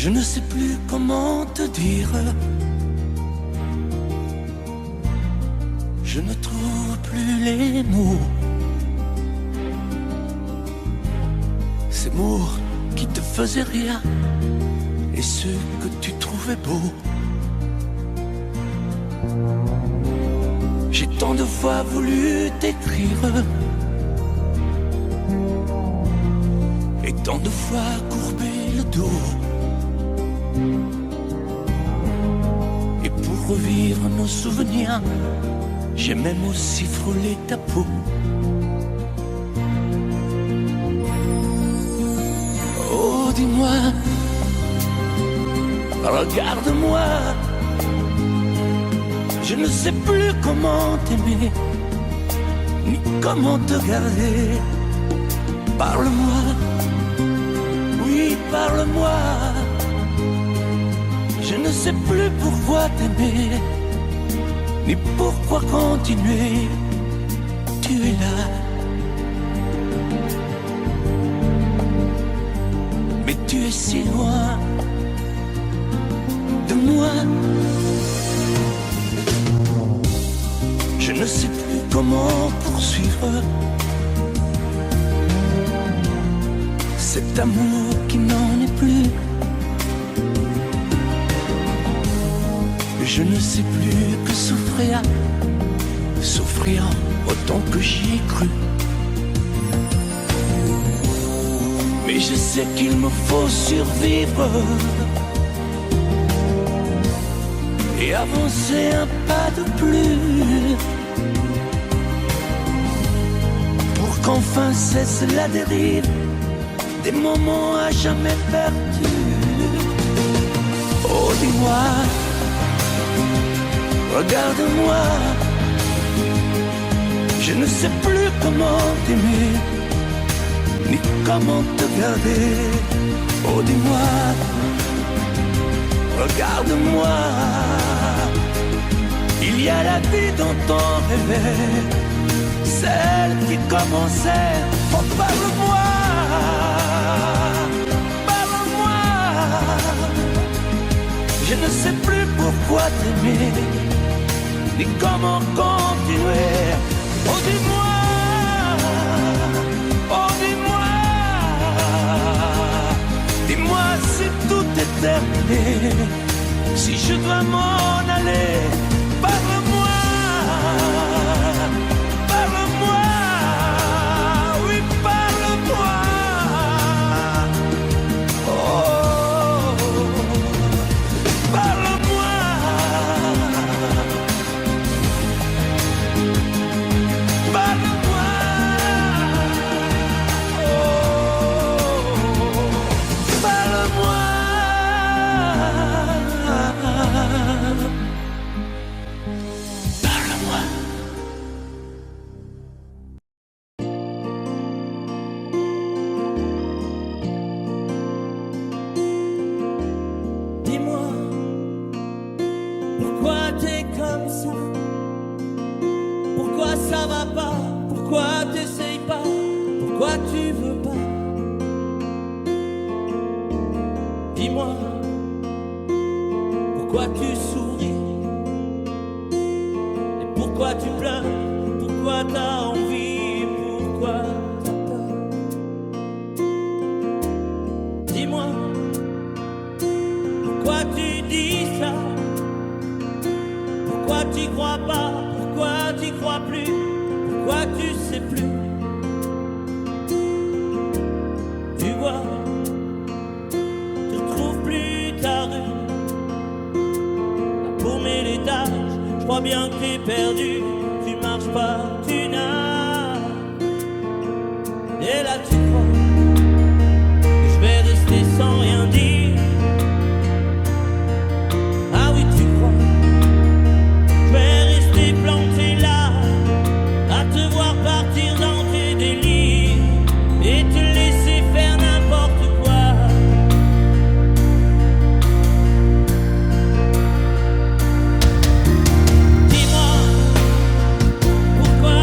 Je ne sais plus comment te dire. Je ne trouve plus les mots. Ces mots qui te faisaient rien et ceux que tu trouvais beaux. J'ai tant de fois voulu t'écrire et tant de fois courbé le dos. Et pour revivre nos souvenirs, j'ai même aussi frôlé ta peau. Oh, dis-moi, regarde-moi. Je ne sais plus comment t'aimer, ni comment te garder. Parle-moi, oui, parle-moi. Je ne sais plus pourquoi t'aimer, ni pourquoi continuer. Tu es là, mais tu es si loin de moi. Je ne sais plus comment poursuivre cet amour qui n'en est plus. Je ne sais plus que souffrir, souffrir autant que j'y ai cru. Mais je sais qu'il me faut survivre et avancer un pas de plus pour qu'enfin cesse la dérive des moments à jamais perdus. Oh, dis-moi, regarde-moi. Je ne sais plus comment t'aimer, ni comment te garder. Oh, dis-moi, regarde-moi. Il y a la vie dont on rêvait, celle qui commençait. Oh, parle-moi, parle-moi. Je ne sais plus pourquoi t'aimer, ni comment continuer. Oh, dis-moi, oh, dis-moi. Dis-moi si tout est terminé, si je dois m'en aller. Parle-moi, parle-moi, oui, parle-moi. Oh, parle-moi. Parle-moi. Oh, parle-moi. Pourquoi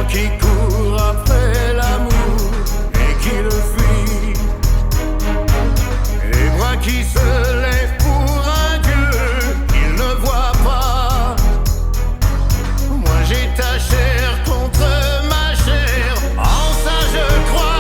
qui court après l'amour et qui le fuit, les bras qui se lèvent pour un Dieu qu'il ne voit pas. Moi j'ai ta chair contre ma chair, en ça je crois.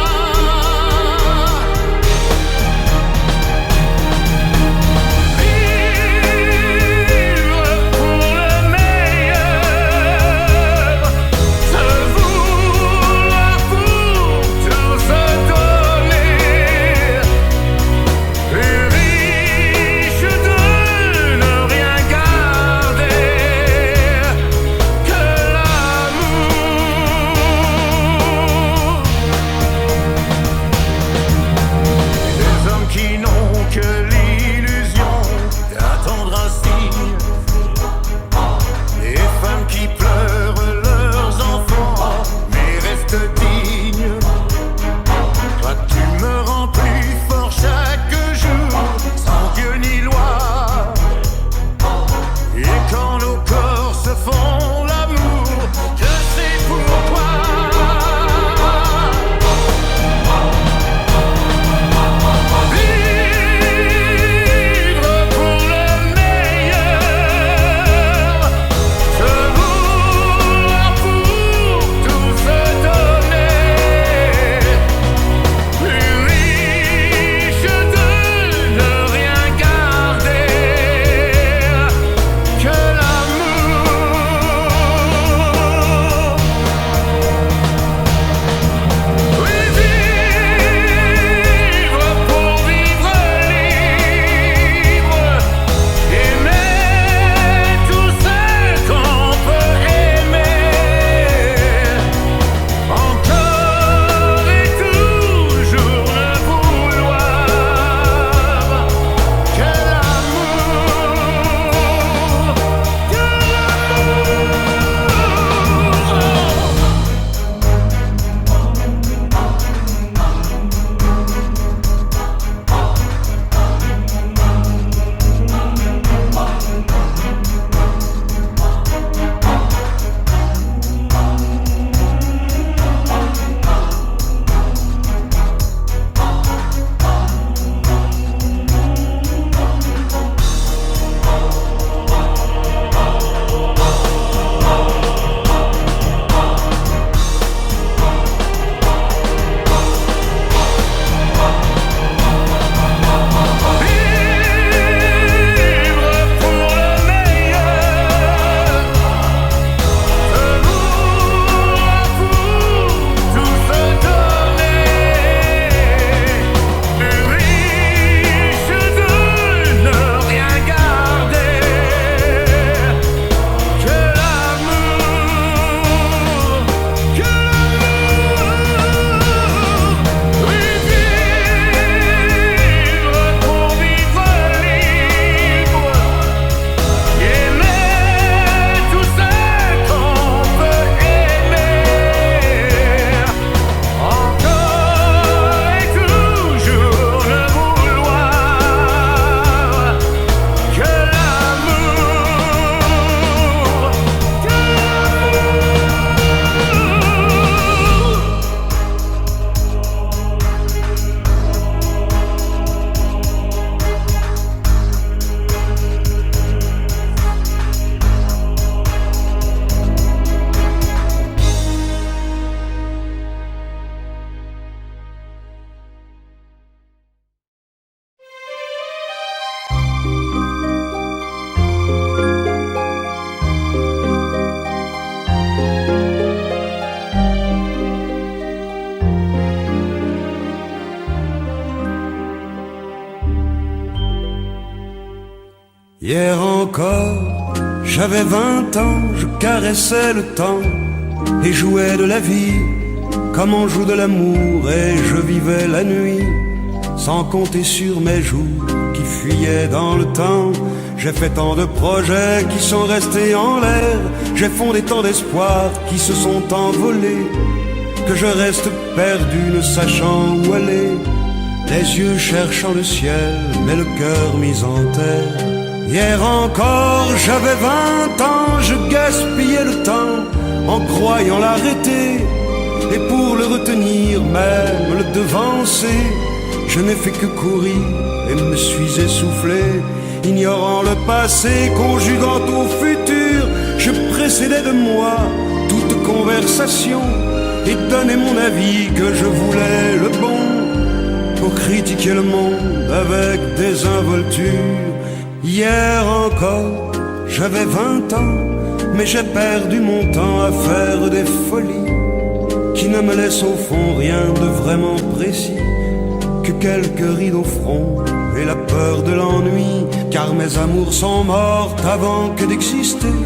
Hier encore, j'avais 20 ans, je caressais le temps et jouais de la vie comme on joue de l'amour, et je vivais la nuit sans compter sur mes jours qui fuyaient dans le temps. J'ai fait tant de projets qui sont restés en l'air, j'ai fondé tant d'espoirs qui se sont envolés, que je reste perdu ne sachant où aller, les yeux cherchant le ciel mais le cœur mis en terre. Hier encore j'avais 20 ans, je gaspillais le temps en croyant l'arrêter. Et pour le retenir, même le devancer, je n'ai fait que courir et me suis essoufflé. Ignorant le passé, conjuguant au futur, je précédais de moi toute conversation et donnais mon avis que je voulais le bon, pour critiquer le monde avec désinvolture. Hier encore, j'avais 20 ans, mais j'ai perdu mon temps à faire des folies qui ne me laissent au fond rien de vraiment précis, que quelques rides au front et la peur de l'ennui. Car mes amours sont mortes avant que d'exister,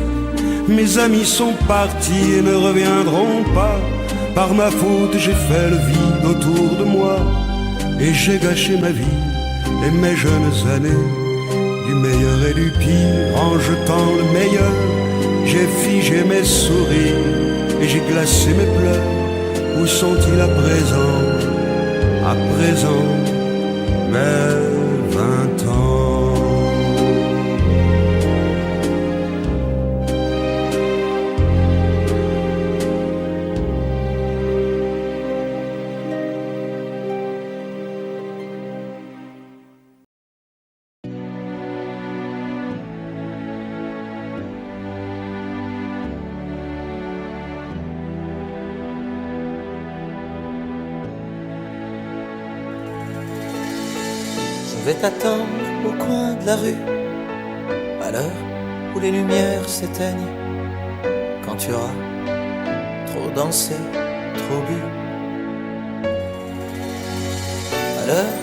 mes amis sont partis et ne reviendront pas. Par ma faute j'ai fait le vide autour de moi, et j'ai gâché ma vie et mes jeunes années. Du meilleur et du pire, en jetant le meilleur, j'ai figé mes sourires et j'ai glacé mes pleurs. Où sont-ils à présent, mes 20 ans? Je vais t'attendre au coin de la rue, à l'heure où les lumières s'éteignent, quand tu auras trop dansé, trop bu, à l'heure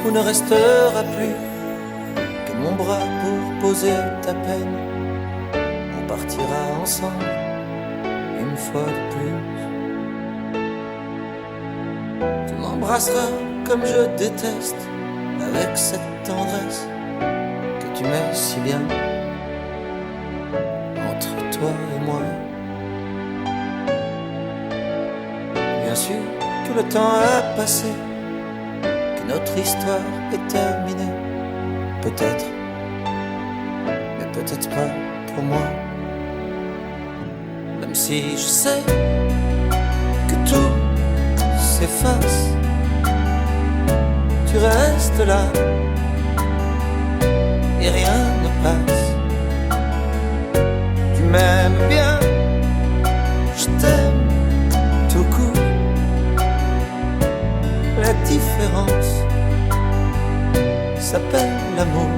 où ne restera plus que mon bras pour poser ta peine. On partira ensemble une fois de plus. Tu m'embrasseras comme je déteste, avec cette tendresse que tu mets si bien entre toi et moi. Bien sûr que le temps a passé, que notre histoire est terminée. Peut-être, mais peut-être pas pour moi. Même si je sais que tout s'efface, tu restes là et rien ne passe. Tu m'aimes bien, je t'aime tout court. La différence s'appelle l'amour.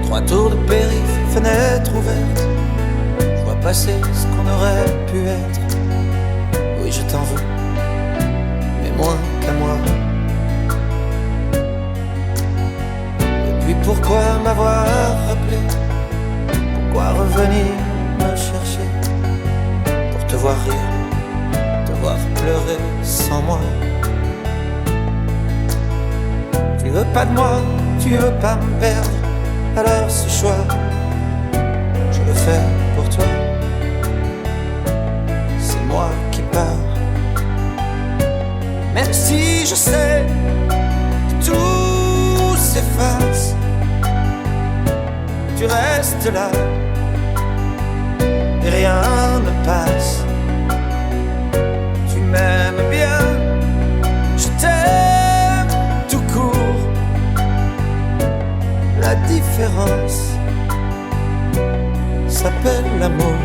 3 tours de périph', fenêtre ouverte, je vois passer ce qu'on aurait pu être. Oui, je t'en veux, moins qu'à moi. Et puis pourquoi m'avoir rappelé? Pourquoi revenir me chercher? Pour te voir rire, te voir pleurer sans moi. Tu veux pas de moi, tu veux pas me perdre, alors ce choix, je le fais pour toi. C'est moi qui pars. Même si je sais que tout s'efface, tu restes là et rien ne passe. Tu m'aimes bien, je t'aime tout court. La différence s'appelle l'amour.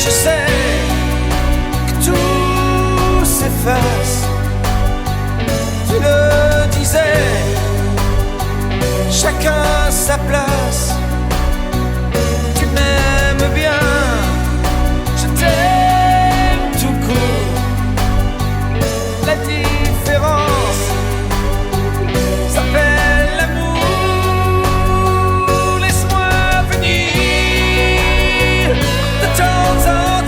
Je sais que tout s'efface. Tu le disais, chacun sa place. Tu m'aimes bien, je t'aime tout court. La différence s'appelle l'amour. Laisse-moi venir de temps en temps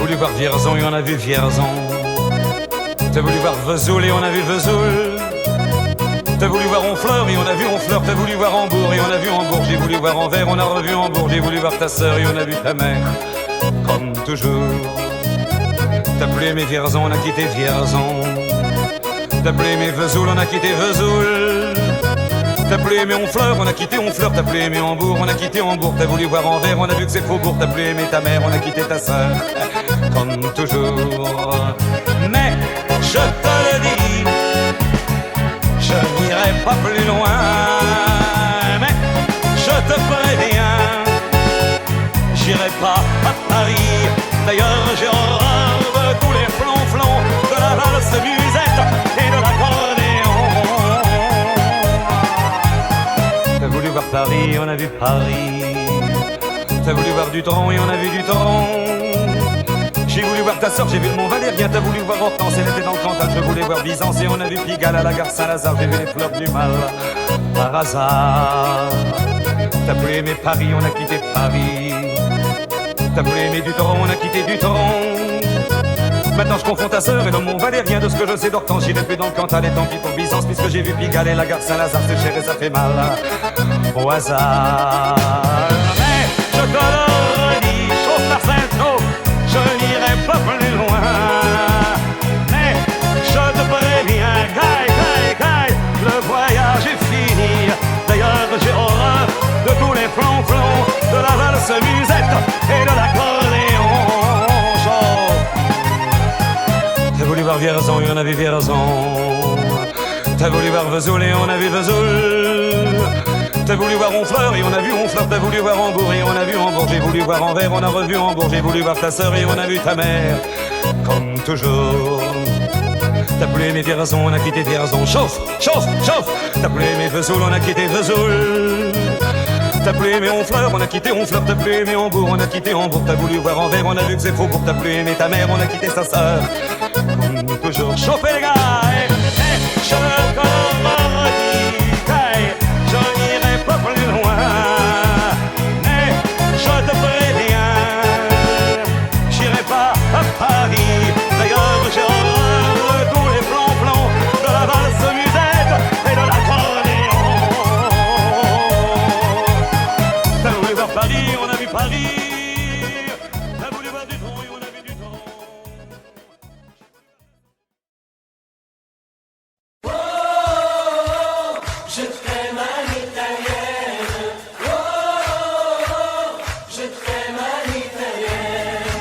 voulu voir Vierzon et on a vu Vierzon. T'as voulu voir Vesoul et on a vu Vesoul. T'as voulu voir Honfleur et on a vu Honfleur. T'as voulu voir Hambourg et on a vu Hambourg. J'ai voulu voir Anvers, on a revu Hambourg. J'ai voulu voir ta sœur et on a vu ta mère. Comme toujours. T'as plus aimé Vierzon, on a quitté Vierzon. T'as plus aimé Vesoul, on a quitté Vesoul. T'as plus aimé Honfleur, on a quitté Honfleur. T'as plus aimé Hambourg, on a quitté Hambourg. T'as voulu voir Anvers, on a vu que c'est Faubourg. T'as plus aimé ta mère, on a quitté ta sœur. Comme toujours. Mais je te le dis, je n'irai pas plus loin. Mais je te préviens, j'irai pas à Paris. D'ailleurs j'ai horreur de tous les flonflons, de la valse musette et de l'accordéon. T'as voulu voir Paris, on a vu Paris. T'as voulu voir Dutron et on a vu Dutron. J'ai voulu voir ta sœur, j'ai vu le Mont Valérien. T'as voulu voir Hortense, elle était dans le Cantal. Je voulais voir Byzance et on a vu Pigalle à la gare Saint-Lazare. J'ai vu les fleurs du mal par hasard. T'as plus aimé Paris, on a quitté Paris. T'as plus aimé Dutron, on a quitté Dutron. Maintenant je confonds ta sœur et le Mont Valérien. De ce que je sais d'Hortense, j'irai plus dans le Cantal. Et tant pis pour Byzance, puisque j'ai vu Pigalle et la gare Saint-Lazare. C'est cher et ça fait mal au hasard. Mais je te le redis, chauffe par Saint-Cloud, je n'irai pas plus loin. Mais je te préviens, caille, le voyage est fini. D'ailleurs j'ai horreur de tous les flonflons, de la valse musette et de l'accordéon. T'as voulu voir Vierzon et on a vu Vierzon. T'as voulu voir Vesoul et on a vu Vesoul. T'as voulu voir Honfleur et on a vu Honfleur. T'as voulu voir Hambourg et on a vu Hambourg. J'ai voulu voir Anvers, on a revu Hambourg. J'ai voulu voir ta sœur et on a vu ta mère. Comme toujours. T'as plus aimé Vierzon, on a quitté Vierzon. Chauffe. T'as plus aimé Vesoul, on a quitté Vesoul. T'as plus aimé Honfleur, on a quitté Honfleur. T'as plus aimé Hambourg, on a quitté Hambourg. T'as voulu voir Anvers, on a vu que c'est Faubourg. T'as plus aimé ta mère, on a quitté sa sœur. Comme toujours. Chauffez les gars, je te redis, je n'irai pas plus loin. Mais je te préviens, j'irai pas à Paris. D'ailleurs j'ai horreur de tous les flonflons, de la valse musette et de l'accordéon. T'as voulu voir Paris, on a vu Paris. T'as voulu voir Dutron et on a vu Dutron. Je t'aime à l'italienne. Oh, je t'aime à l'italienne.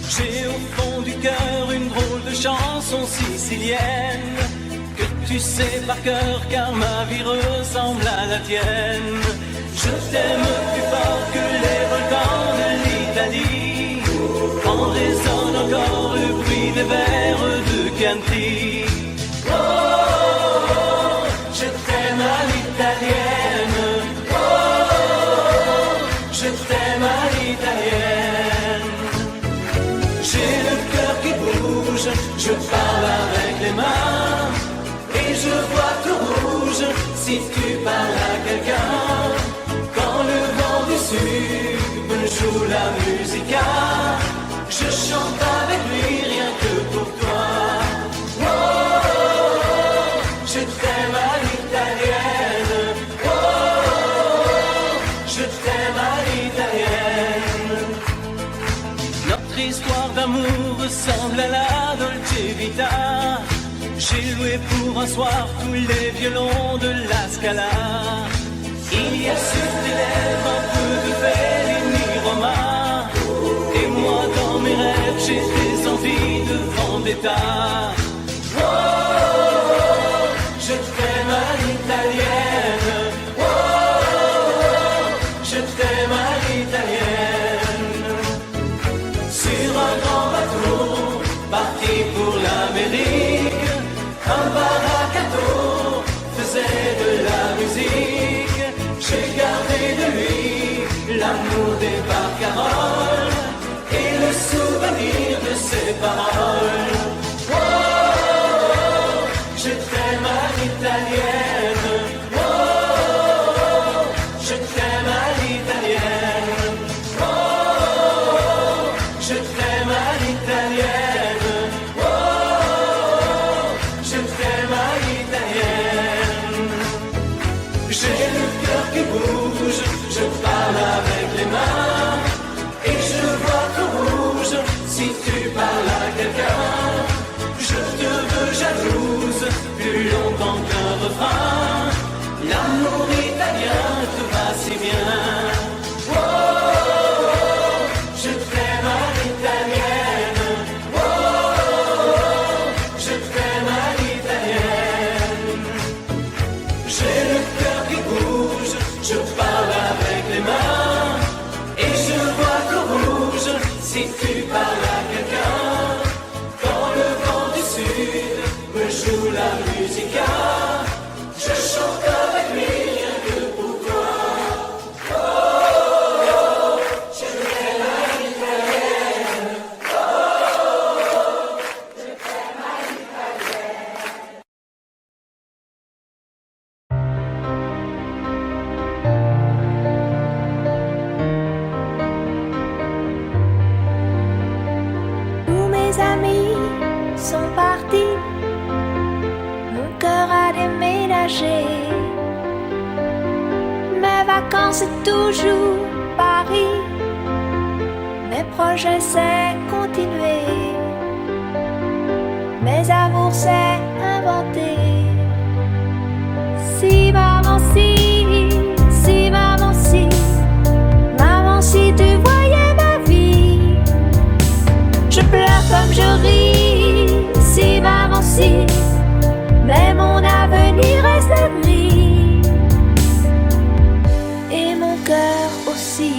J'ai au fond du cœur une drôle de chanson sicilienne que tu sais par cœur car ma vie ressemble à la tienne. Je t'aime plus fort que les volcans de l'Italie. En résonne encore le bruit des vers de Chianti. Oh, je t'aime à l'italienne. Oh, je t'aime à l'italienne. J'ai le cœur qui bouge, je parle avec les mains. Et je vois tout rouge si tu parles à quelqu'un. Quand le vent du sud me joue la musica, je chante avec lui rien que pour toi. Oh, je t'aime à l'italienne. Oh, je t'aime à l'italienne. Notre histoire d'amour ressemble à la Dolce Vita. J'ai loué pour un soir tous les violons de la Scala. Il y a sur tes lèvres un peu de Fellini Roma. Et moi dans mes rêves j'ai des envies de vendetta. Oh, je t'aime à l'italienne. Oh, je t'aime à l'italienne. Sur un grand bateau parti pour l'Amérique, un baracato faisait de la musique. J'ai gardé de lui l'amour des barcaroles et le souvenir de ses paroles. Oh, je t'aime à l'italienne. Oh, je t'aime à l'italienne. Oh, je sont partis, mon cœur a déménagé. Mes vacances c'est toujours Paris, mes projets c'est continuer, mes amours c'est inventer. Si maman si, si maman si, maman si tu voyais ma vie. Je pleure comme je ris, si maman si, mais mon avenir reste gris, et mon cœur aussi.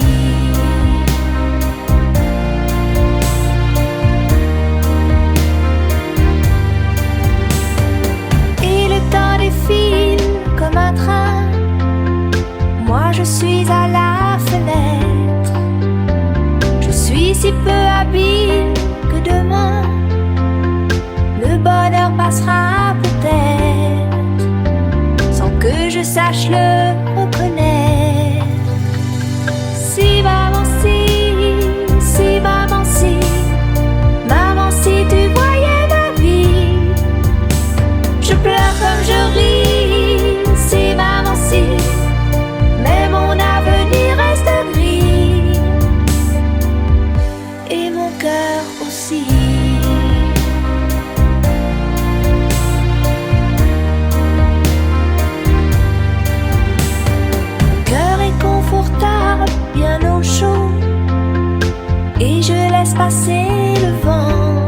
Et le temps défile comme un train, moi je suis à la fenêtre. Je suis si peu habile que demain le bonheur passera peut-être sans que je sache le reconnaître. Si maman si, si maman si, maman si tu voyais ma vie. Je pleure comme je ris, si maman si, mais mon avenir reste gris, et mon cœur aussi. Mon cœur est confortable, bien au chaud, et je laisse passer le vent.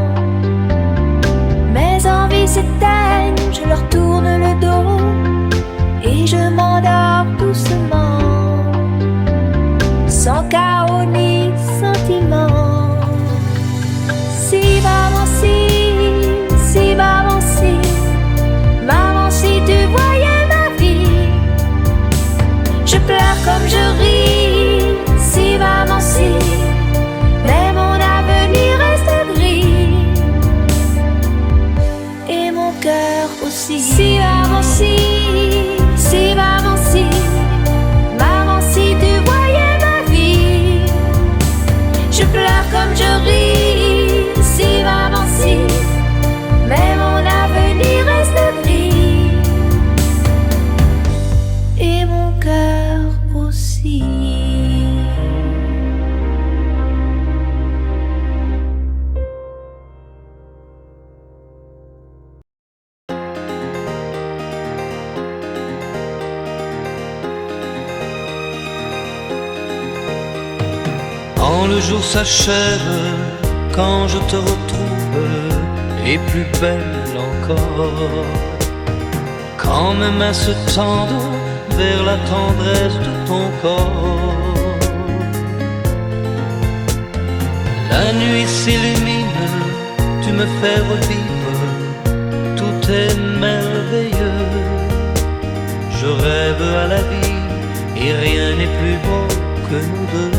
Mes envies s'éteignent, je leur tourne le dos, et je m'endors doucement, sans chaos ni sentiment. Si maman si, si maman si, maman si tu voyais ma vie. Je pleure comme je ris, si maman si, mais mon avenir reste gris, et mon cœur aussi. Si maman si, si maman si, maman si tu voyais ma vie. Je pleure comme je ris, si maman si, mais mon avenir reste gris, et mon cœur aussi. Quand le jour s'achève, quand je te retrouve, et plus belle encore, quand mes mains se tendent vers la tendresse de ton corps, la nuit s'illumine, tu me fais revivre, tout est merveilleux. Je rêve à la vie et rien n'est plus beau que nous deux.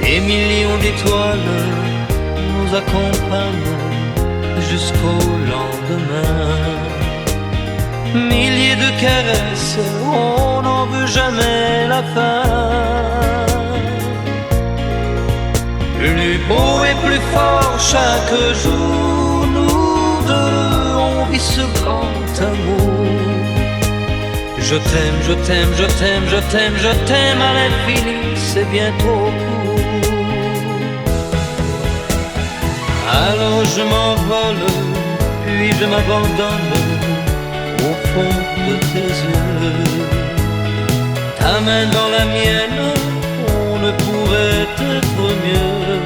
Des millions d'étoiles nous accompagnent jusqu'au lendemain. Milliers de caresses, on n'en veut jamais la fin. Plus beau et plus fort chaque jour, nous deux, on vit ce grand amour. Je t'aime, je t'aime, je t'aime, je t'aime, je t'aime à l'infini, c'est bien trop court. Alors je m'envole, puis je m'abandonne au fond de tes yeux. Ta main dans la mienne, on ne pourrait être mieux.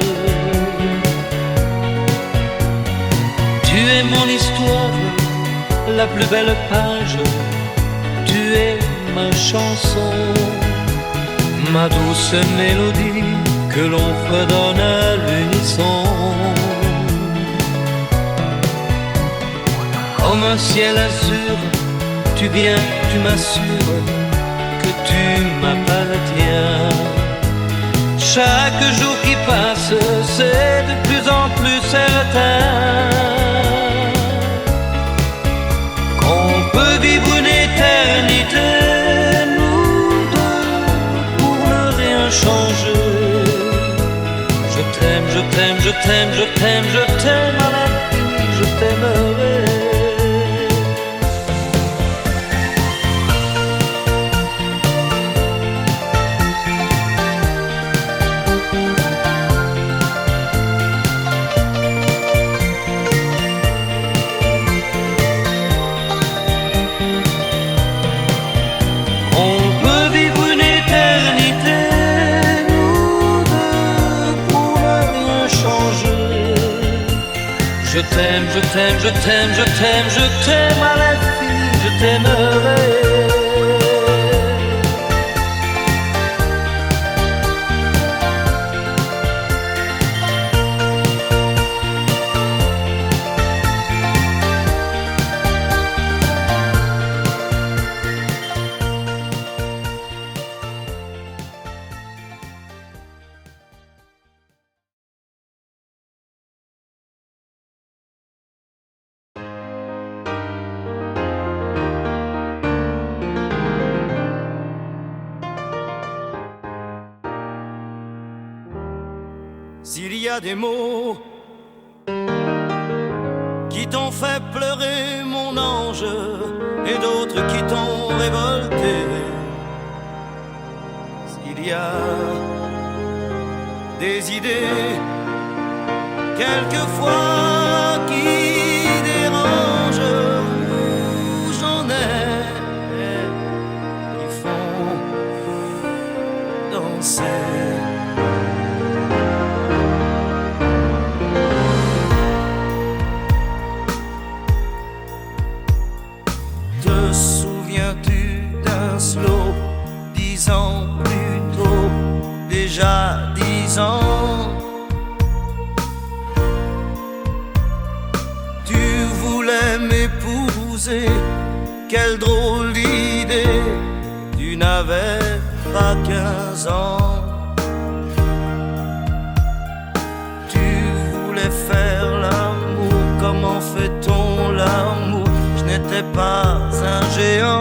Tu es mon histoire, la plus belle page. Tu es ma chanson, ma douce mélodie que l'on fredonne à l'unisson. Comme un ciel azur, tu viens, tu m'assures que tu m'appartiens. Chaque jour qui passe, c'est de plus en plus certain qu'on peut vivre une éternité, nous deux, pour ne rien changer. Je t'aime, je t'aime, je je t'aime, je t'aime, je t'aime à l'infini, je t'aimerai. Je t'aime, je t'aime, je t'aime, je t'aime, je t'aime à l'infini, je t'aimerai. S'il y a des mots qui t'ont fait pleurer, mon ange, et d'autres qui t'ont révolté, s'il y a des idées quelquefois qui dérangent, où j'en ai qui font danser. Slow, 10 ans plus tôt, déjà 10 ans. Tu voulais m'épouser, quelle drôle d'idée, tu n'avais pas 15 ans. Tu voulais faire l'amour, comment fait-on l'amour? Je n'étais pas un géant.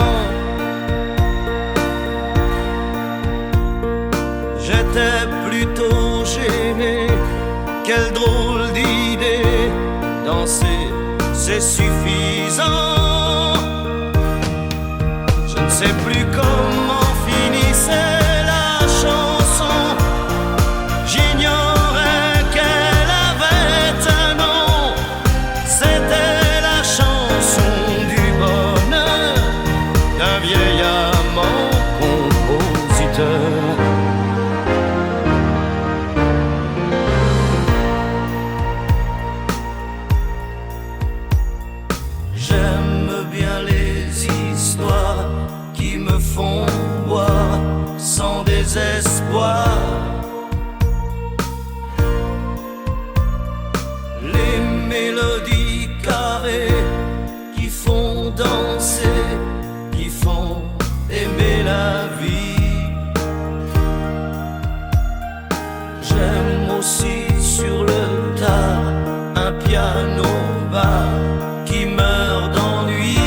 J'étais plutôt gêné, quelle drôle d'idée, danser c'est suffisant. Je ne sais plus comment finissait la chanson, j'ignorais qu'elle avait un nom, c'était la chanson du bonheur d'un vieil amant compositeur. Sans désespoir, les mélodies carrées qui font danser, qui font aimer la vie. J'aime aussi sur le tard un piano bas qui meurt d'ennui.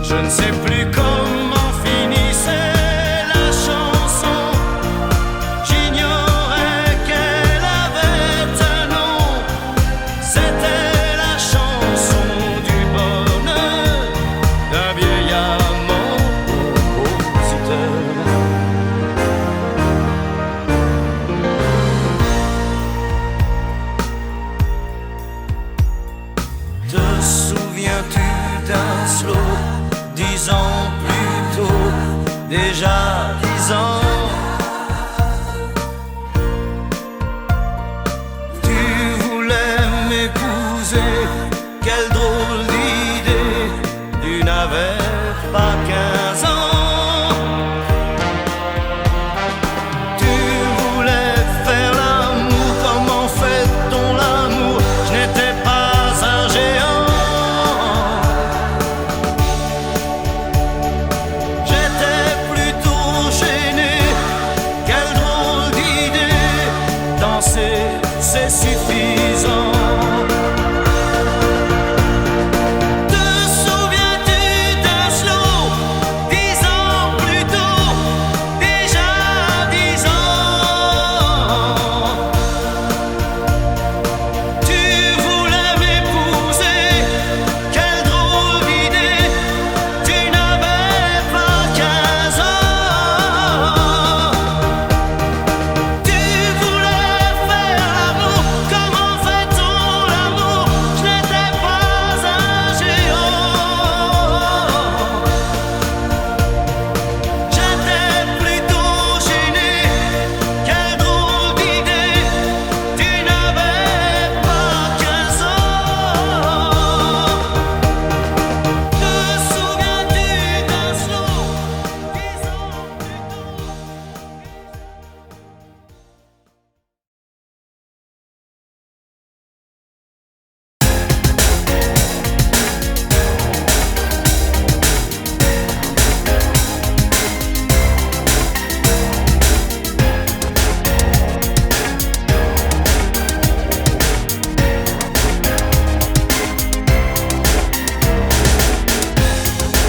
Je ne sais plus comment finissait la chanson, j'ignorais qu'elle avait un nom, c'était la chanson du bonheur d'un vieil amant compositeur. Te souviens-tu d'un slow? 10 ans plus tôt, déjà 10 ans. Tu voulais m'épouser, quelle drôle d'idée, tu n'avais pas 15 ans. Tu voulais faire l'amour, comment fait-on l'amour? Je n'étais pas un géant. C'est suffisant.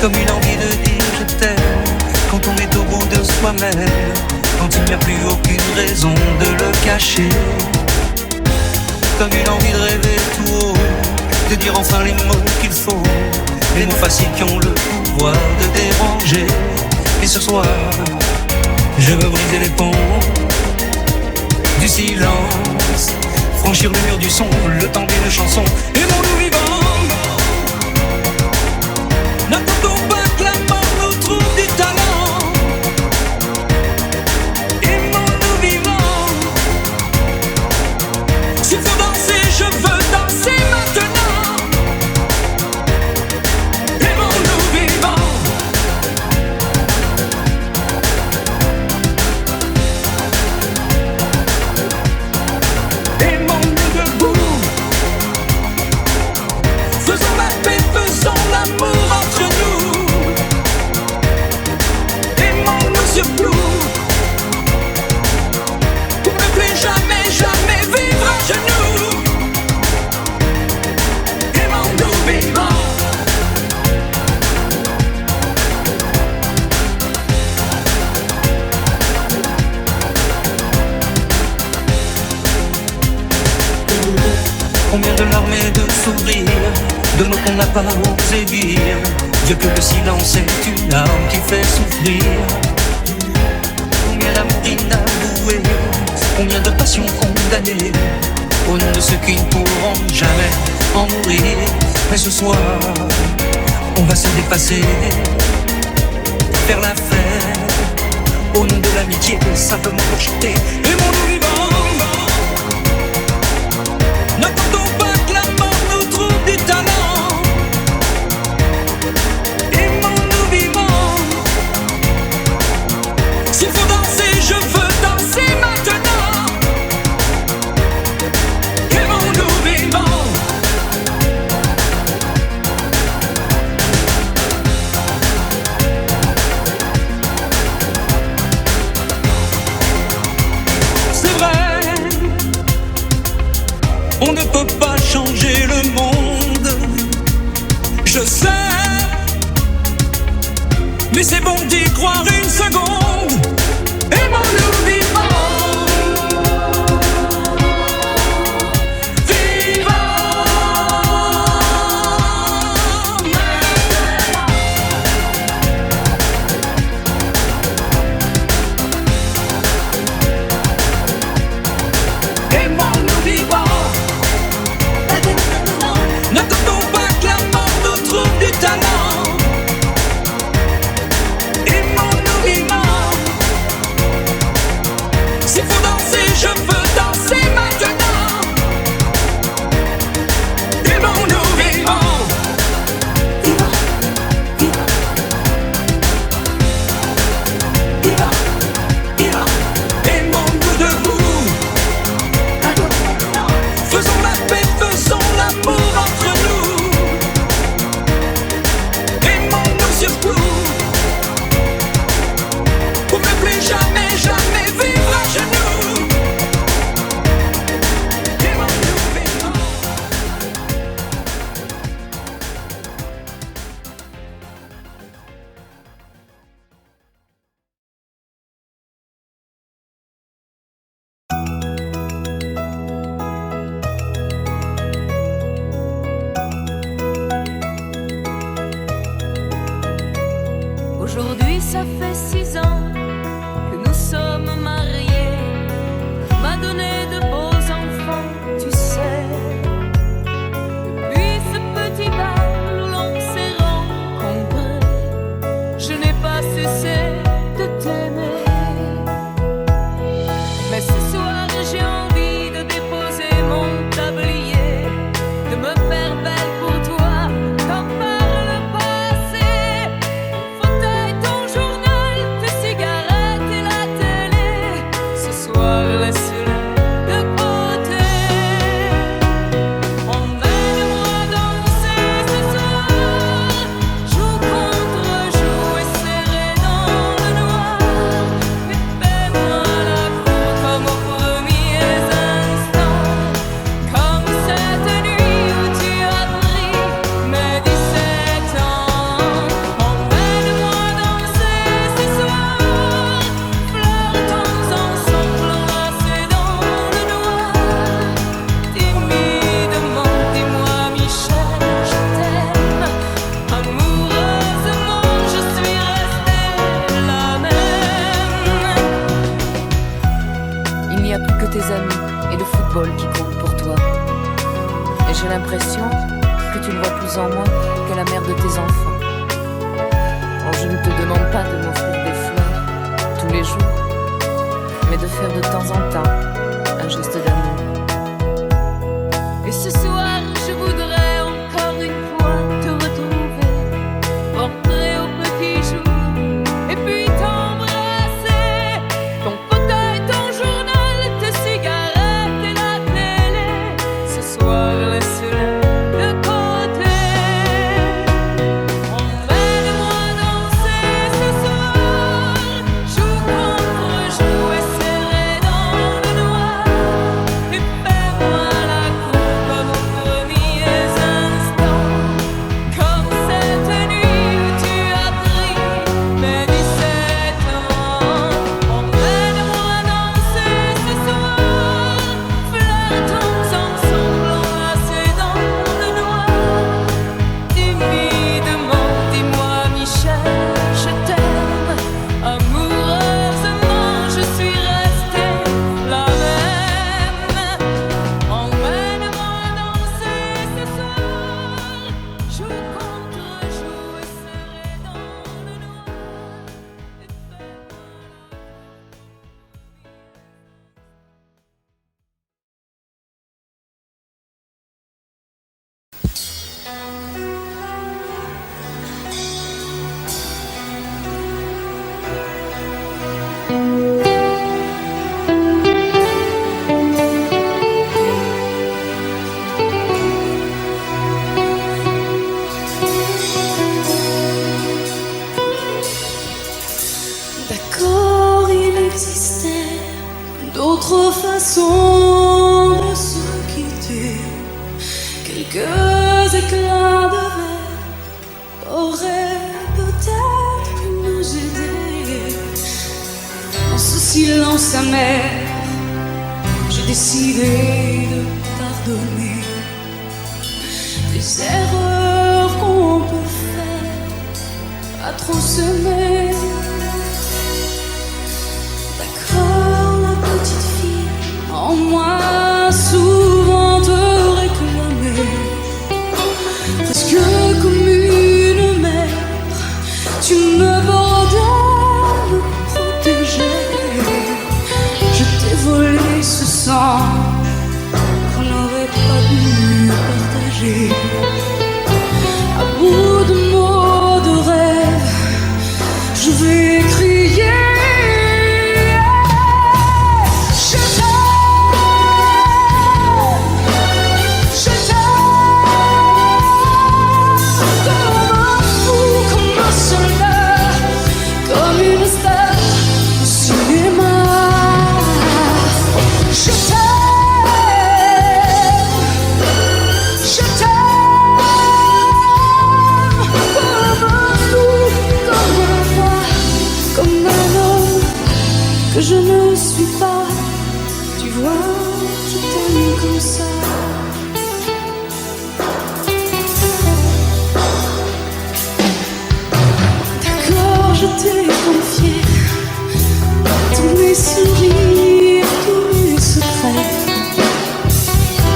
comme une envie de dire je t'aime, quand on est au bout de soi-même, quand il n'y a plus aucune raison de le cacher. Comme une envie de rêver tout haut, de dire enfin les mots qu'il faut, les mots faciles qui ont le pouvoir de déranger. Et ce soir, je veux briser les ponts du silence, franchir le mur du son, le temps d'une chanson. Aimons-nous vivants, n'attendons pas que la mort nous trouve du talent. Aimons-nous vivants, s'il faut danser, je veux danser maintenant. Aimons-nous vivants. Aimons-nous debout, faisons la paix, faisons l'amour entre nous. Aimons-nous surtout, pour ne plus jamais, jamais vivre à genoux. Aimons-nous vivants. Combien de larmes et de sourires, de mots qu'on n'a pas osé dire. Dieu que le silence est une arme qui fait souffrir. Combien d'amour inavoué, combien de passions condamnées, au nom de ceux qui ne pourront jamais en mourir. Mais ce soir, on va se dépasser, faire la fête, au nom de l'amitié, simplement pour chanter. Aimons-nous vivants. N'attendons pas que la mort nous trouve du talent. Aimons-nous vivants, s'il faut danser, je veux danser maintenant. Aimons-nous vivants. C'est vrai, on ne peut pas changer le monde, je sais, mais c'est bon d'y croire une seconde. Aimons-nous vivants, aimons-nous vivants. N'attendons pas que la mort nous trouve du talent. Aimons-nous vivants. qui compte pour toi. Et j'ai l'impression que tu ne vois plus en moi que la mère de tes enfants. Alors je ne te demande pas de m'offrir des fleurs tous les jours, mais de faire de temps en temps un geste d'amour. Et ce soir, je voudrais encore une fois te retrouver, rentrer au petit jour, et puis t'embrasser. Ton fauteuil, ton journal, tes cigarettes et la télé, ce soir, laisse-les de côté. Emmène-moi danser ce soir, joue contre joue et serré dans le noir, et fais-moi la cour comme aux premiers instants, comme cette nuit où tu as pris mes 17 ans. Emmène-moi danser ce soir, flottons ensemble enlacés dans le noir. Timidement, dis-moi Michel, je t'aime. Amoureusement, je suis restée la même. Emmène-moi danser ce soir, joue contre joue et serré dans le noir, et fais-moi D'accord, il existait d'autres façons de se quitter. Quelques éclats de verre auraient peut-être pu nous aider. Dans ce silence amer, j'ai décidé de pardonner les erreurs qu'on peut faire à trop s'aimer. D'accord, la petite fille en moi souvent te réclamait, presque comme une mère, tu me bordais, me protégeais. Je t'ai volé ce sang qu'on n'aurait pas dû partager. À bout de mots, de rêves, je vais crier. Je t'aime comme un fou, comme un soldat, comme une star au cinéma. Je t'aime comme un fou, comme un roi, comme un homme que je ne suis pas. Tu vois, je t'aime comme ça. D'accord, je t'ai confié tous mes sourires, tous mes secrets,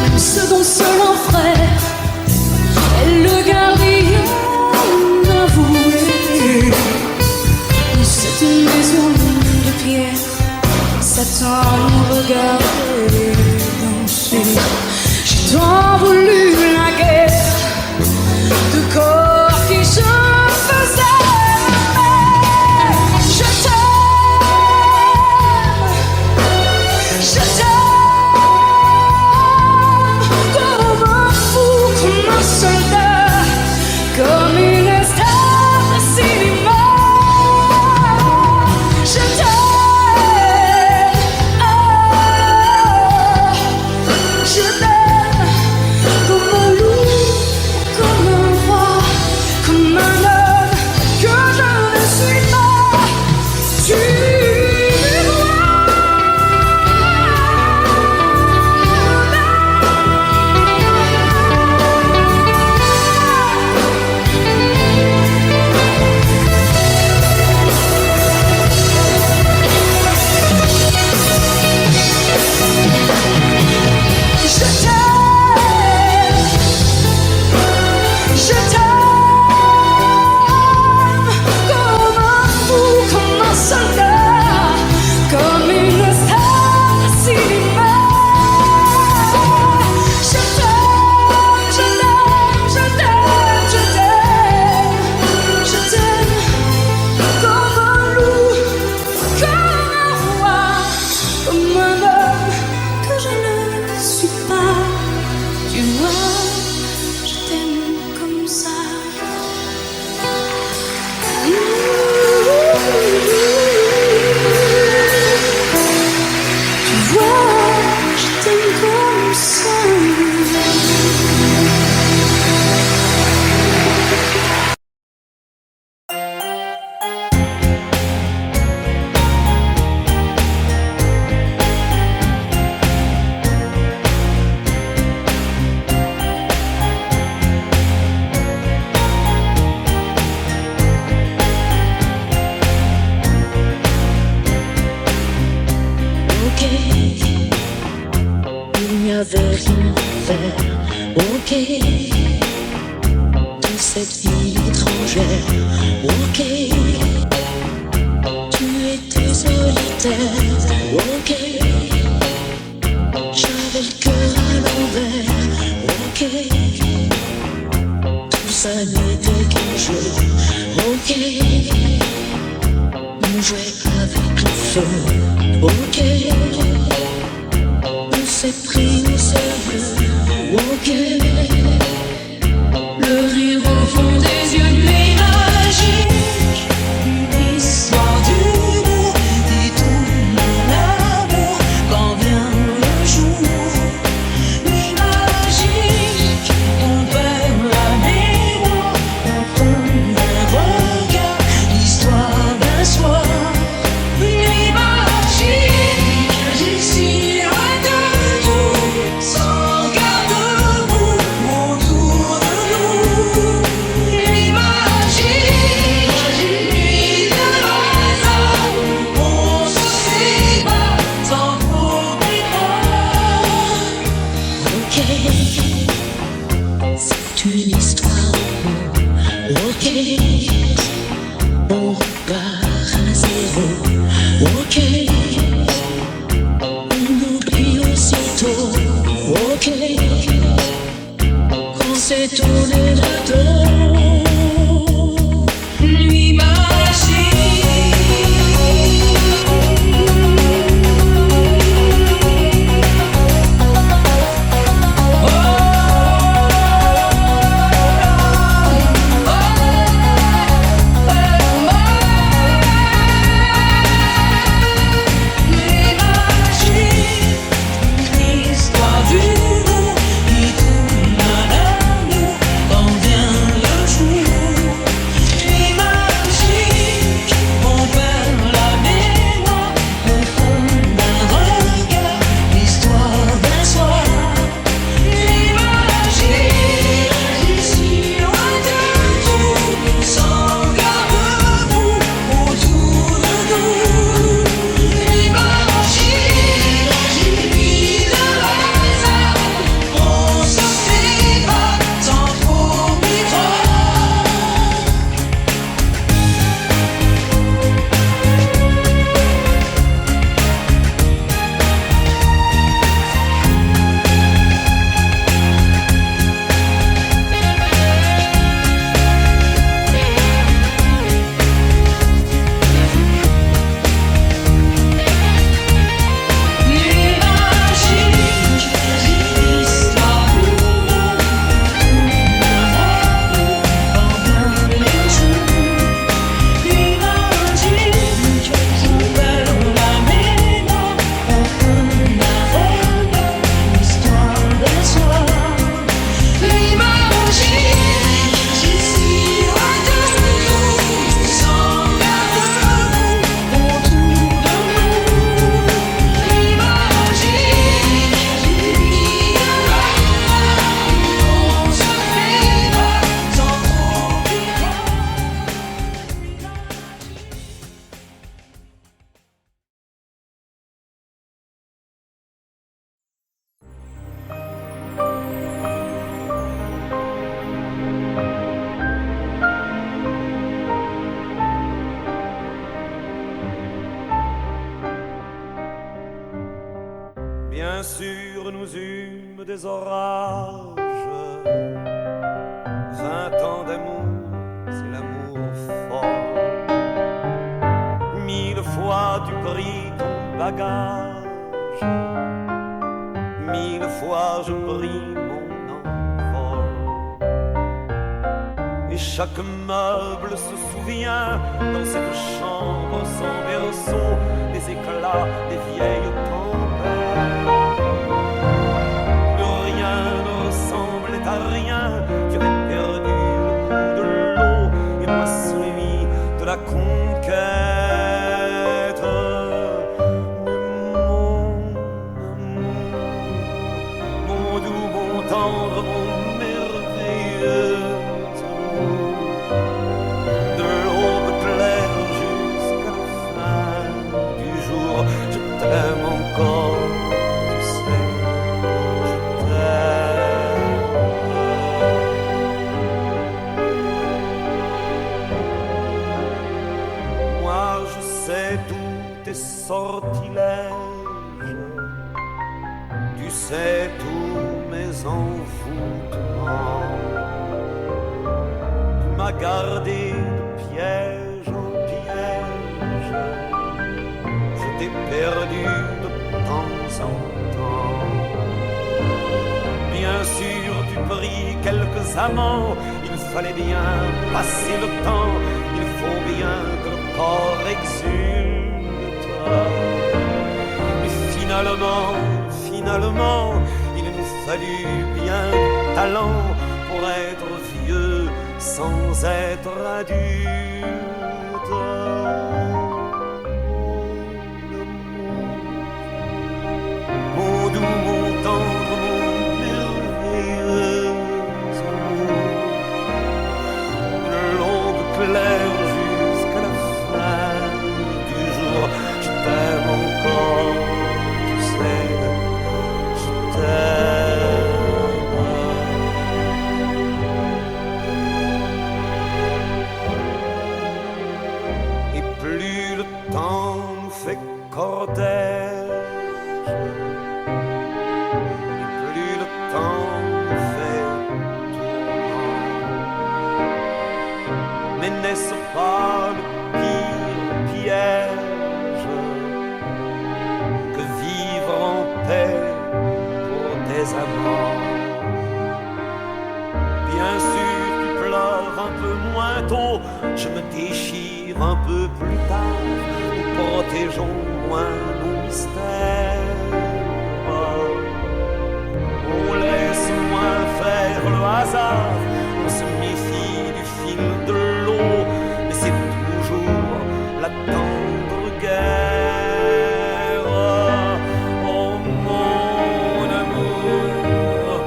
même ceux dont seul un frère est le gardien avoué. Dans cette maison de pierre, Satan nous regardait danser. J'ai tant voulu la guerre de corps qui se faisaient aimer. Je t'aime comme un fou, comme un soldat, comme une star de cinéma. Je t'aime, je t'aime n'avais rien à faire au quai de cette ville étrangère. Ok, tu étais solitaire. Ok, j'avais le cœur à l'envers. Ok, tout ça n'était qu'un jeu. Ok, on jouait avec le feu. Ok, on s'est pris au sérieux. Ok, le rire au fond des yeux, nuit magique, une histoire d'humour et tout mon amour quand vient le jour. Nuit magique, on perd la mémoire, on tombe un regard, l'histoire d'un soir. Nuit magique, ici loin de tout, sans garde-bout autour de nous. Nuit magique, nuit de hasard, on se sépare sans problème. Ok, c'est une histoire d'amour. Ok, on repart à zéro. Ok, on oublie aussitôt. Ok, quand c'est tourné le dos. Nuit histoire d'humour qui tourne à l'amour quand vient le jour. Nuit magique, on perd la mémoire au fond d'un regard, l'histoire d'un soir. Nuit magique, ici loin de tout, sans garde-bout autour de nous. Nuit magique, nuit de hasard, on se sépare sans trop méprendre. Nuit magique, histoire d'amour, quand vient le jour. Nuit magique, on perd la mémoire au fond d'un regard, l'histoire d'un soir. Nuit magique, ici loin de nous, sans garde-bout autour de nous. Nuit magique, nuit de hasard, on se sépare sans trop Bien sûr, nous eûmes des orages. 20 ans d'amour, c'est l'amour fort. 1000 fois tu pris ton bagage. 1000 fois je pris mon envol. Et chaque meuble se souvient dans cette chambre sans berceau des éclats des vieilles tempêtes. Plus rien ne ressemblait à rien. Tu avais perdu le goût de l'eau et moi celui de la conquête. Mon doux, mon tendre, mon merveilleux amour. De l'aube claire jusqu'à la fin du jour, je t'aime encore, tu sais. envoûtements. Tu m'as gardé de piège en piège, je t'ai perdu de temps en temps. Bien sûr, tu pris quelques amants, il fallait bien passer le temps, il faut bien que le corps exulte. Mais finalement, il nous fallut bien du talent pour être vieux sans être adulte. Mon doux, mon tendre, mon merveilleux amour, une longue claire jusqu'à la fin du jour. Je t'aime encore, tu sais, je t'aime. Et plus le temps nous fait cortège, et plus le temps nous fait tourment. Mais n'est-ce pas le pire piège que vivre en paix pour des amants? Bien sûr, tu pleures un peu moins tôt, je me déchire un peu plus tard, nous protégeons moins nos mystères. On laisse moins faire le hasard, on se méfie du fil de l'eau, mais c'est toujours la tendre guerre. Oh mon amour,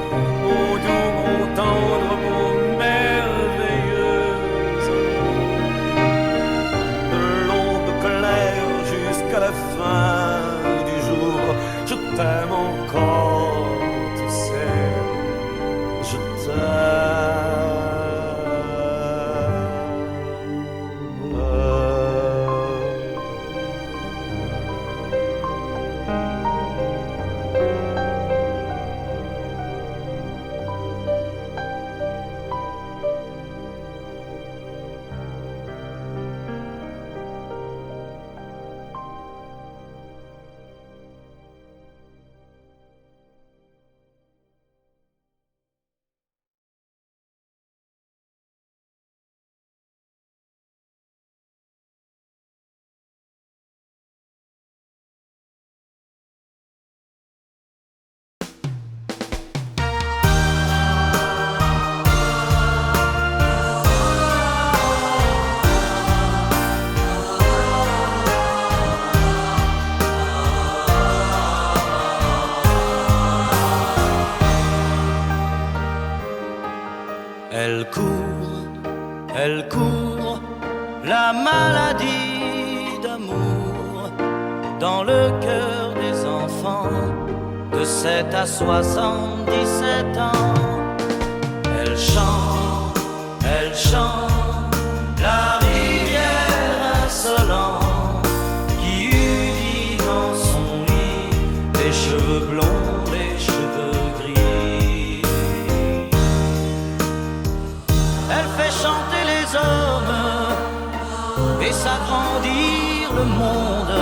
mon doux, mon tendre, mon merveilleux amour, de l'aube claire jusqu'à la fin du jour, je t'aime encore, tu sais, je Elle court, la maladie d'amour dans le cœur des enfants de 7 à 77 ans. Elle chante, la rivière insolente qui unit dans son lit les cheveux blonds, les cheveux gris. Elle fait chanter les hommes et s'agrandir le monde.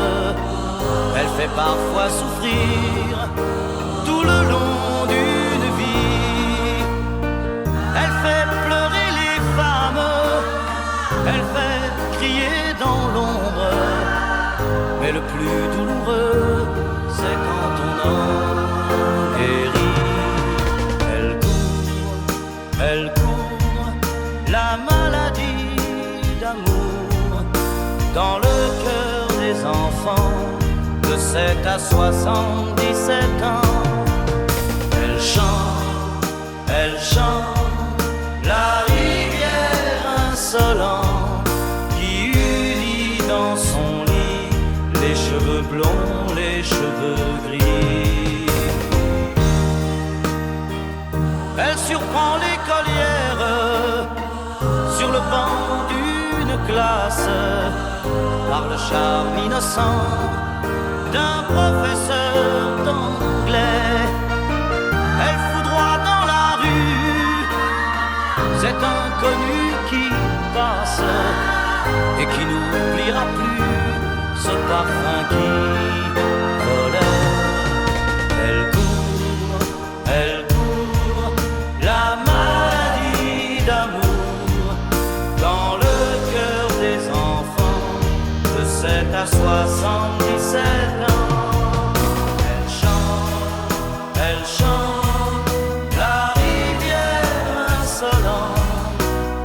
Elle fait parfois souffrir tout le long d'une vie. Elle fait pleurer les femmes, elle fait crier dans l'ombre. Mais le plus douloureux, c'est quand on en guérit. Elle court, la maladie d'amour dans le cœur des enfants de 7 à 77 ans. Elle chante, la rivière insolente qui unit dans son lit les cheveux blonds, les cheveux gris. Elle surprend l'écolière sur le banc d'une classe par le charme innocent d'un professeur d'anglais. Elle foudroie qui n'oubliera plus ce parfum qui volait. Elle court, la maladie d'amour dans le cœur des enfants de 7 à 77 ans. Elle chante la rivière insolente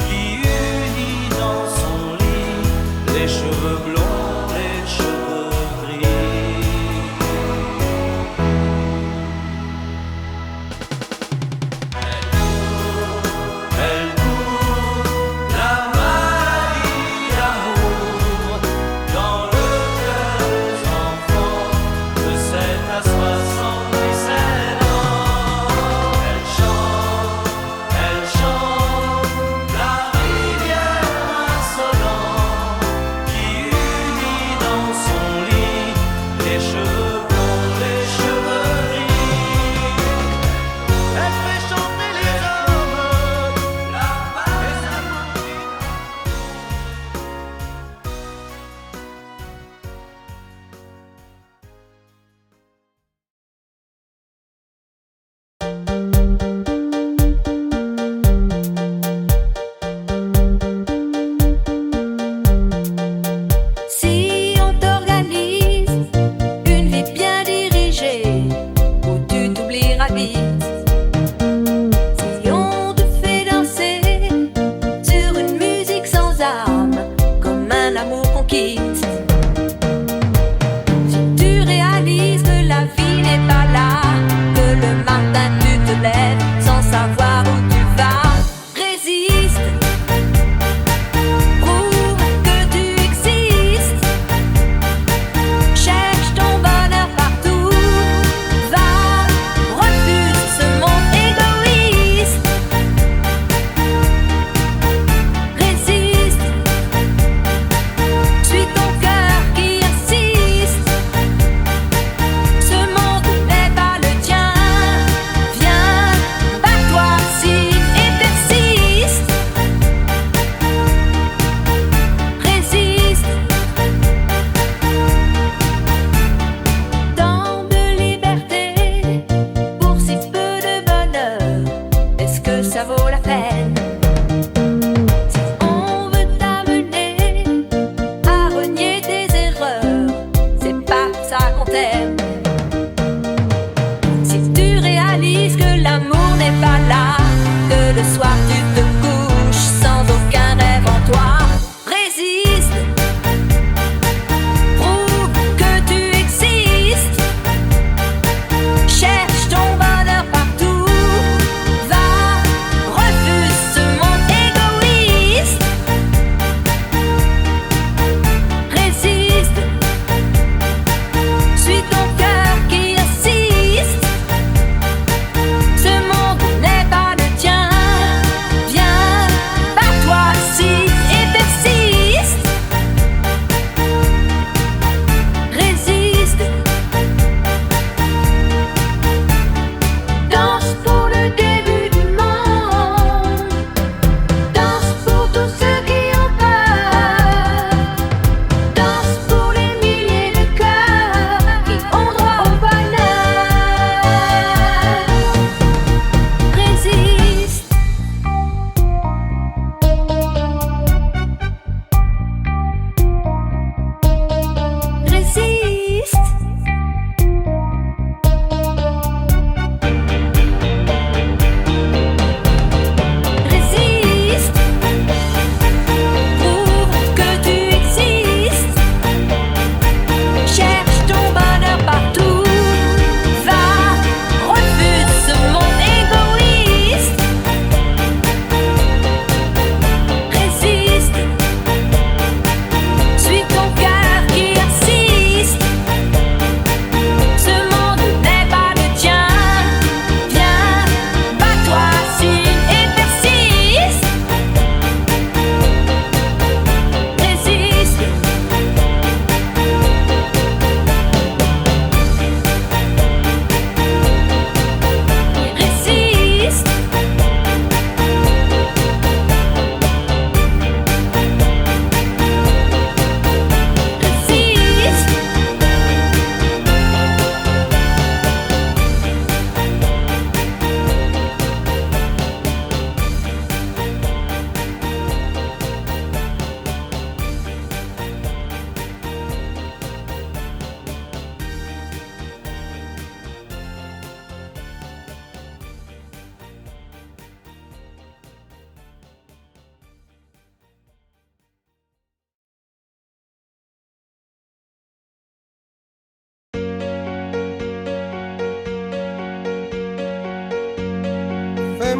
qui unit dans son lit les cheveux blonds, les cheveux gris.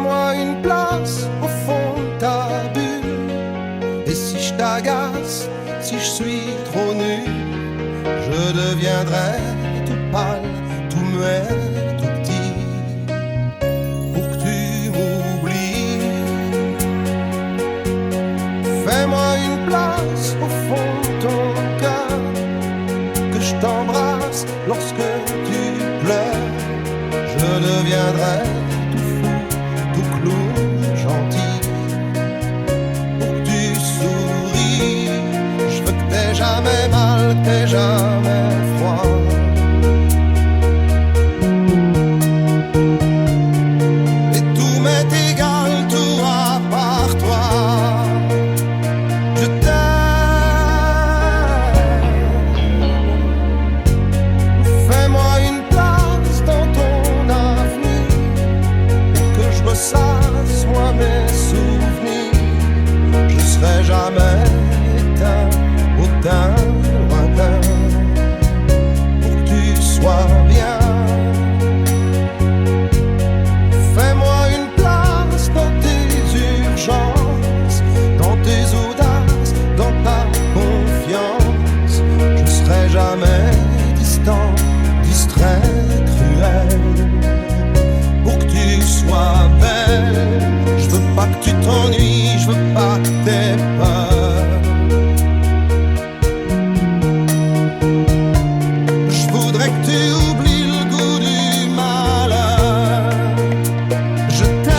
Fais-moi une place au fond de ta bulle. Et si je t'agace, si je suis trop nu, je deviendrai tout pâle, tout muet, tout petit, pour que tu m'oublies. Fais-moi une place au fond de ton cœur, que je t'embrasse lorsque tu pleures. Je deviendrai tout fou, tout clown, gentil, pour que tu souris. Je veux que t'aies jamais mal, que t'aies jamais froid. Et tout m'est égal, tout à part toi. Je t'aime. Fais-moi une place dans ton avenir, que je ressasse moi mes souvenirs. Je serai jamais éteint, autant lointain, pour que tu sois bien. Fais-moi une place dans tes urgences, dans tes audaces, dans ta confiance. Je serai jamais distant, distrait, cruel, pour que tu sois belle. Je veux pas que tu t'ennuies, je veux pas que t'aies peur. Je voudrais que tu oublies le goût du malheur. Je t'aime.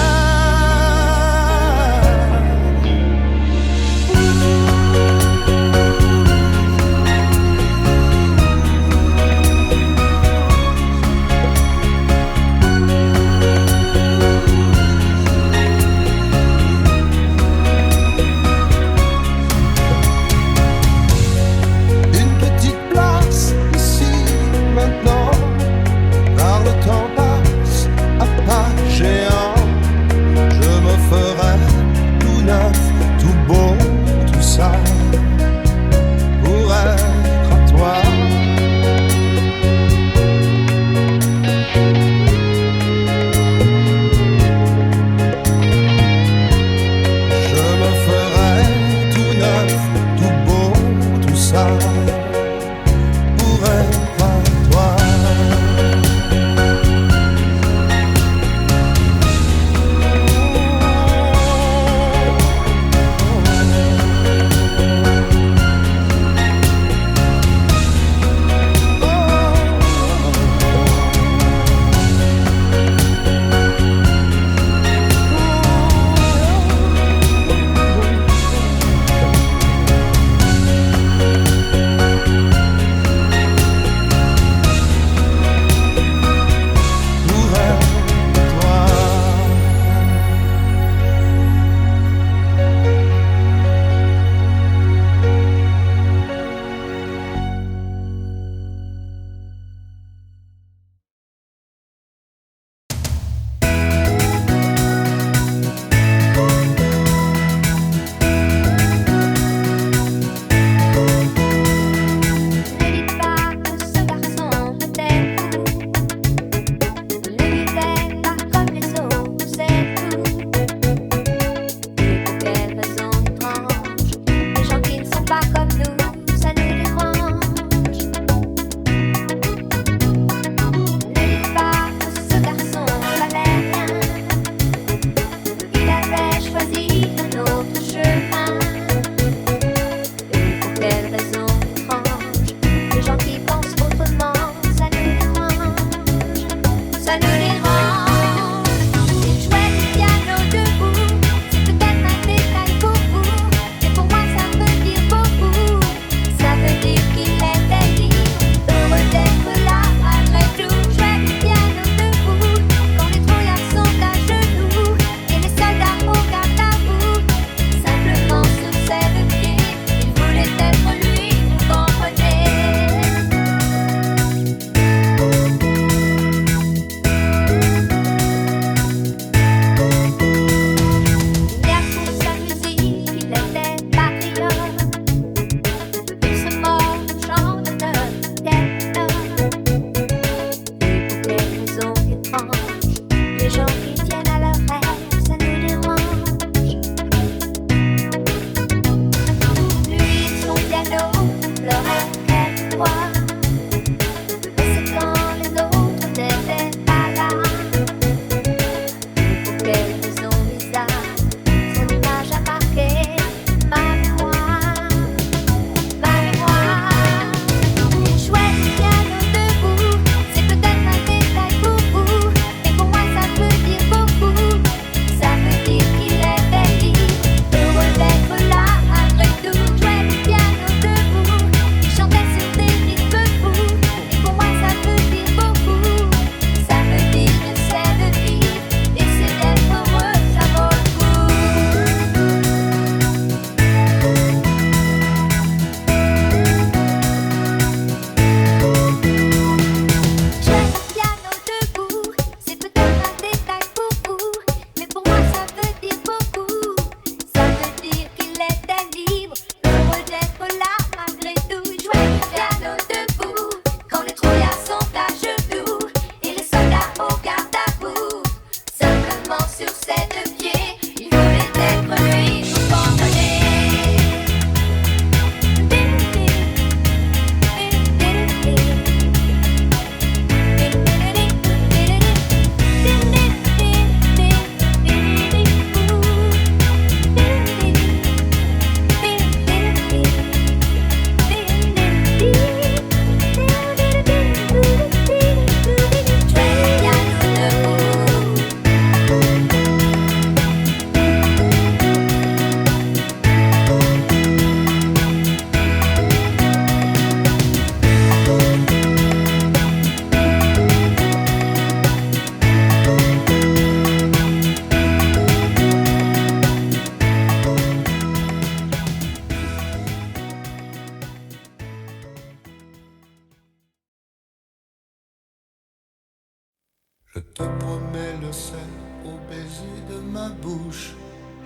au baiser de ma bouche.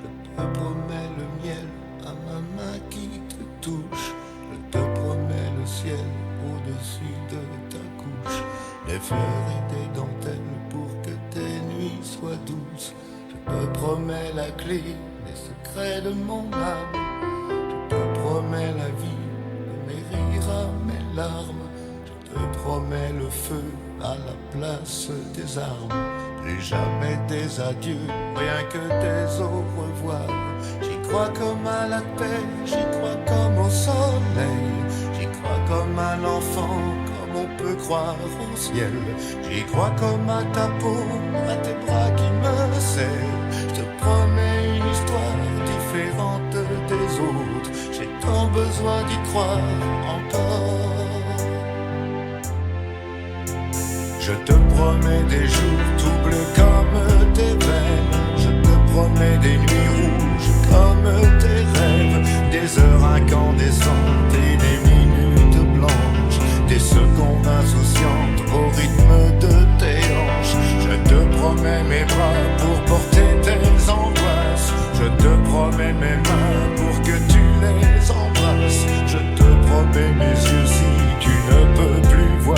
Je te promets le miel à ma main qui te touche. Je te promets le ciel au-dessus de ta couche. Des fleurs et des dentelles pour que tes nuits soient douces. Je te promets la clé des secrets de mon âme. Je te promets la vie de mes rires à mes larmes. Je te promets le feu à la place des armes. Plus jamais des adieux, rien que des au revoir. J'y crois comme à la terre, j'y crois comme au soleil. J'y crois comme à l'enfant, comme on peut croire au ciel. J'y crois comme à ta peau, à tes bras qui me serrent. Je te promets une histoire différente des autres. J'ai tant besoin d'y croire encore. Je te promets des jours troubles comme tes veines. Je te promets des nuits rouges comme tes rêves. Des heures incandescentes et des minutes blanches. Des secondes insouciantes au rythme de tes hanches. Je te promets mes bras pour porter tes angoisses. Je te promets mes mains pour que tu les embrasses. Je te promets mes yeux si tu ne peux plus voir.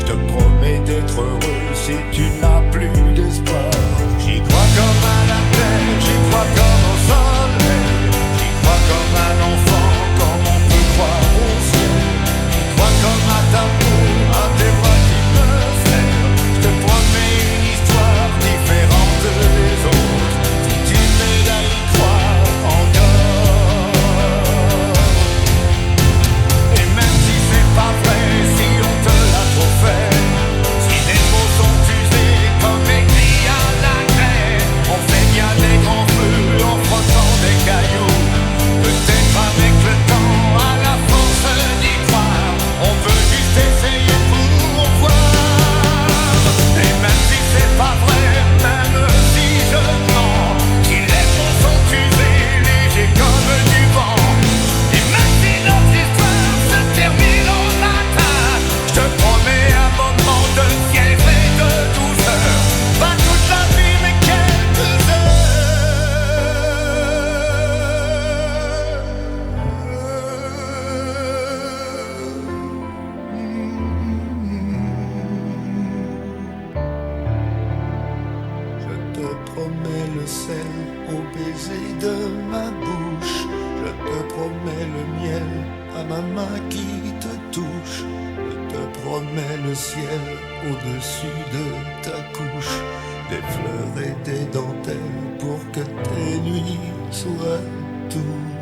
Je te promets d'être heureux si tu n'as plus d'espoir. J'y crois comme à la terre, j'y crois comme au soleil. J'y crois comme à l'enfant, comme on peut croire au ciel. J'y crois comme à ta peau, à tes bras qui me serrent. Je te promets une histoire différente des autres. Si tu m'aides à y croire encore. Et même si c'est pas vrai, si on te l'a trop fait, si les mots sont usés comme écrits à la craie, on fait bien des grands feux en frottant des cailloux. Peut-être avec le temps, à la force d'y croire, on peut juste essayer pour voir. Et même si c'est pas vrai, même si je mens, si les mots sont usés, légers comme du vent, et même si notre histoire se termine au matin, je te promets un moment de fièvre et de douceur. Pas toute la vie mais quelques Je te promets le sel au baiser de ma bouche. Je te promets le miel à ma main qui te touche. Je te promets le ciel au-dessus de ta couche. Des fleurs et des dentelles pour que tes nuits soient douces.